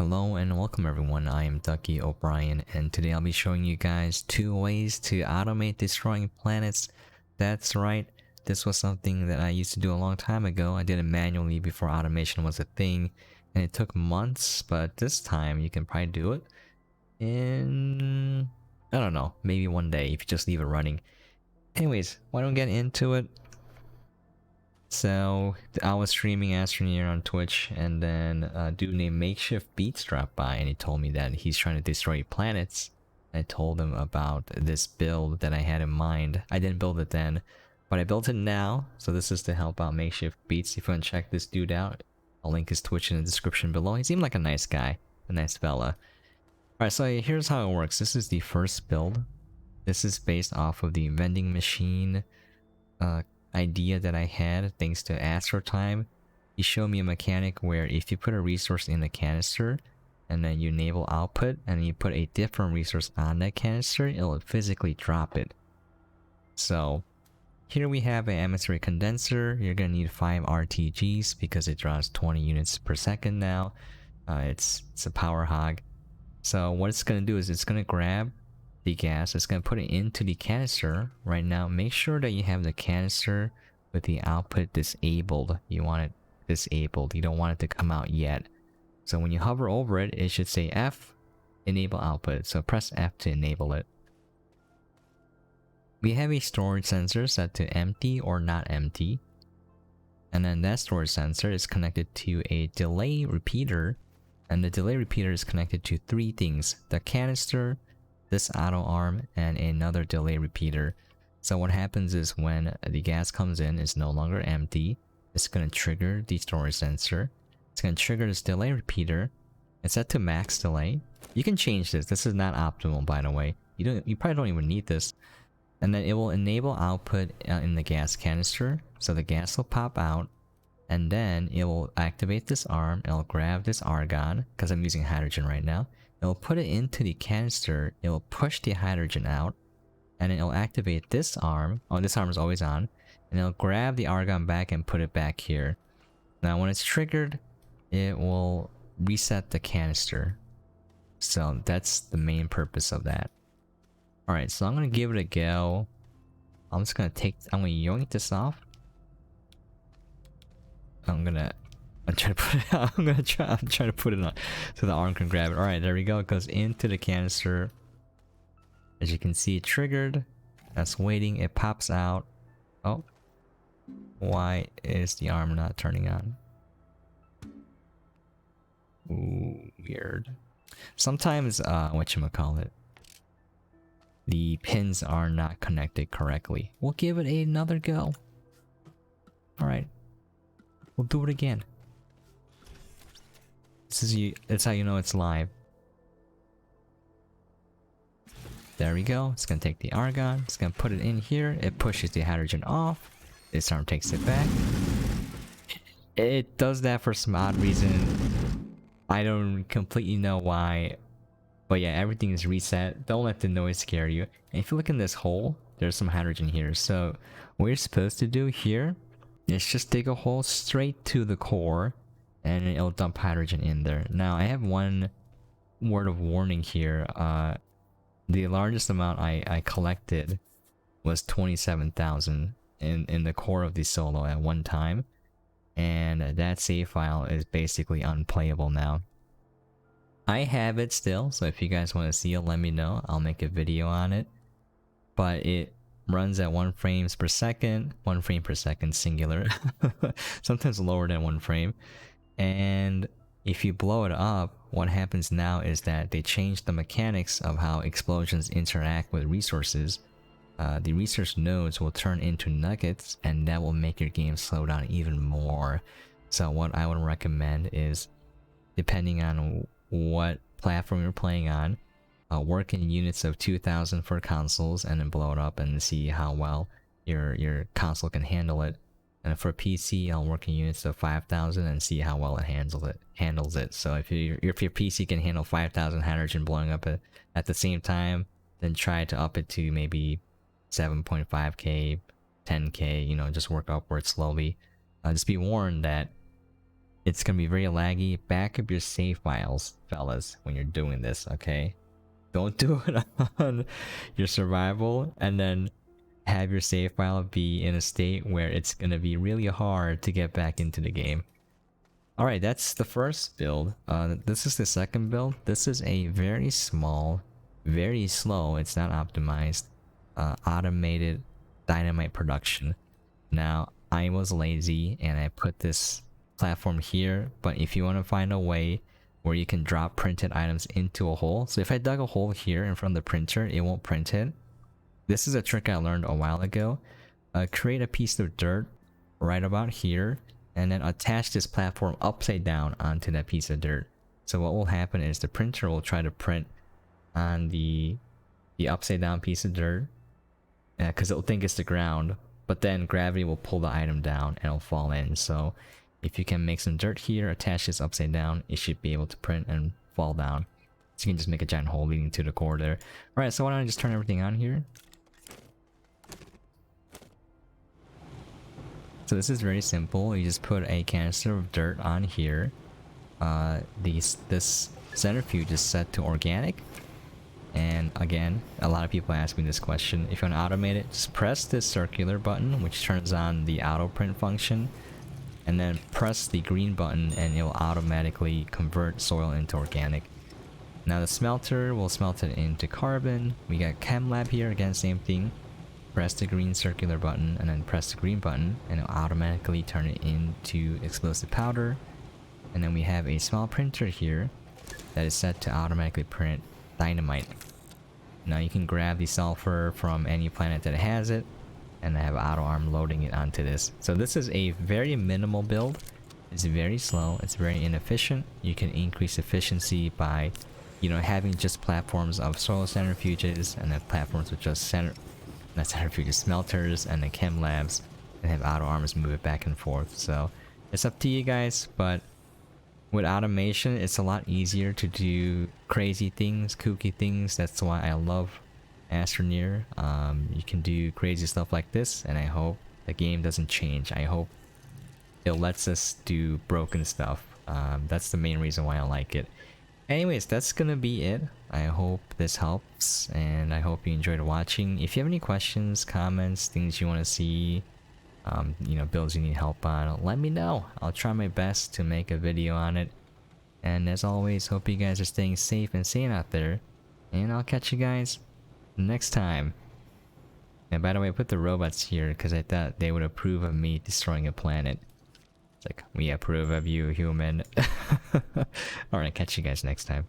Hello and welcome everyone, I am duckyobrien and today I'll be showing you guys 2 ways to automate destroying planets. That's right, this was something that I used to do a long time ago. I did it manually before automation was a thing and it took months, but this time you can probably do it in, I don't know, maybe one day if you just leave it running. Anyways, why don't we get into it? So I was streaming Astroneer on Twitch, and then a dude named Makeshift Beats dropped by, and he told me that he's trying to destroy planets. I told him about this build that I had in mind. I didn't build it then, but I built it now. So this is to help out Makeshift Beats. If you want to check this dude out, I'll link his Twitch in the description below. He seemed like a nice guy, a nice fella. Alright, so here's how it works. This is the first build. This is based off of the vending machine idea that I had thanks to AstroTime. He showed me a mechanic where if you put a resource in the canister and then you enable output and you put a different resource on that canister, it'll physically drop it. So here we have an atmospheric condenser. You're gonna need 5 RTGs because it draws 20 units per second now. It's a power hog. So what it's gonna do is it's gonna grab the gas, it's going to put it into the canister. Right now, make sure that you have the canister with the output disabled. You want it disabled, you don't want it to come out yet. So when you hover over it, it should say F, enable output. So press F to enable it. We have a storage sensor set to empty or not empty. And then that storage sensor is connected to a delay repeater. And the delay repeater is connected to 3 things: the canister, this auto arm, and another delay repeater. So what happens is when the gas comes in, it's no longer empty. It's going to trigger the storage sensor. It's going to trigger this delay repeater. It's set to max delay. You can change this. This is not optimal, by the way. You probably don't even need this. And then it will enable output in the gas canister. So the gas will pop out. And then it will activate this arm. It'll grab this argon, because I'm using hydrogen right now. It'll put it into the canister, it'll push the hydrogen out, and it'll activate this arm. Oh, this arm is always on. And it'll grab the argon back and put it back here. Now when it's triggered, it will reset the canister. So that's the main purpose of that. Alright, so I'm going to give it a go. I'm going to yoink this off. I'm trying to put it on so the arm can grab it. Alright, there we go. It goes into the canister. As you can see, it triggered. That's waiting. It pops out. Oh. Why is the arm not turning on? Ooh, weird. Sometimes, whatchamacallit, the pins are not connected correctly. We'll give it another go. Alright. We'll do it again. That's how you know it's live. There we go. It's gonna take the argon. It's gonna put it in here. It pushes the hydrogen off. This arm takes it back. It does that for some odd reason. I don't completely know why. But yeah, everything is reset. Don't let the noise scare you. And if you look in this hole, there's some hydrogen here. So what you're supposed to do here is just dig a hole straight to the core. And it'll dump hydrogen in there. Now, I have one word of warning here. The largest amount I collected was 27,000 in the core of the solo at one time. And that save file is basically unplayable now. I have it still, so if you guys want to see it, let me know. I'll make a video on it. But it runs at 1 frames per second. 1 frame per second singular. Sometimes lower than 1 frame. And if you blow it up, what happens now is that they change the mechanics of how explosions interact with resources. The resource nodes will turn into nuggets, and that will make your game slow down even more. So what I would recommend is, depending on what platform you're playing on, work in units of 2,000 for consoles and then blow it up and see how well your console can handle it. And for PC, I'll work in units of 5,000 and see how well it handles it. So if your PC can handle 5,000 hydrogen blowing up at the same time, then try to up it to maybe 7.5k, 10k. You know, just work upwards slowly. Just be warned that It's gonna be very laggy. Back up your save files, fellas, when you're doing this, okay? Don't do it on your survival and then have your save file be in a state where it's gonna be really hard to get back into the game. Alright, that's the first build. This is the second build. This is a very small, very slow, it's not optimized, automated dynamite production. Now, I was lazy and I put this platform here, but if you want to find a way where you can drop printed items into a hole, so if I dug a hole here in front of the printer, it won't print it. This is a trick I learned a while ago. Create a piece of dirt right about here and then attach this platform upside down onto that piece of dirt. So what will happen is the printer will try to print on the upside down piece of dirt because it'll think it's the ground, but then gravity will pull the item down and it'll fall in. So if you can make some dirt here, attach this upside down, it should be able to print and fall down. So you can just make a giant hole leading to the core there. Alright, so why don't I just turn everything on here? So this is very simple. You just put a canister of dirt on here. This centrifuge is set to organic. And again, a lot of people ask me this question. If you want to automate it, just press this circular button, which turns on the auto print function. And then press the green button and it will automatically convert soil into organic. Now the smelter will smelt it into carbon. We got Chem Lab here, again same thing. Press the green circular button and then press the green button and it'll automatically turn it into explosive powder. And then we have a small printer here that is set to automatically print dynamite. Now you can grab the sulfur from any planet that has it and I have auto arm loading it onto this. So this is a very minimal build. It's very slow, it's very inefficient. You can increase efficiency by, you know, having just platforms of soil centrifuges and then platforms with just centrifuges, smelters and then chem labs, and have auto arms move it back and forth. So it's up to you guys, but with automation it's a lot easier to do crazy things, kooky things. That's why I love Astroneer. You can do crazy stuff like this, and I hope the game doesn't change. I hope it lets us do broken stuff. That's the main reason why I like it. Anyways, that's gonna be it. I hope this helps, and I hope you enjoyed watching. If you have any questions, comments, things you want to see, you know, builds you need help on, let me know. I'll try my best to make a video on it. And as always, hope you guys are staying safe and sane out there, and I'll catch you guys next time. And by the way, I put the robots here because I thought they would approve of me destroying a planet. It's like, we approve of you, human. Alright, catch you guys next time.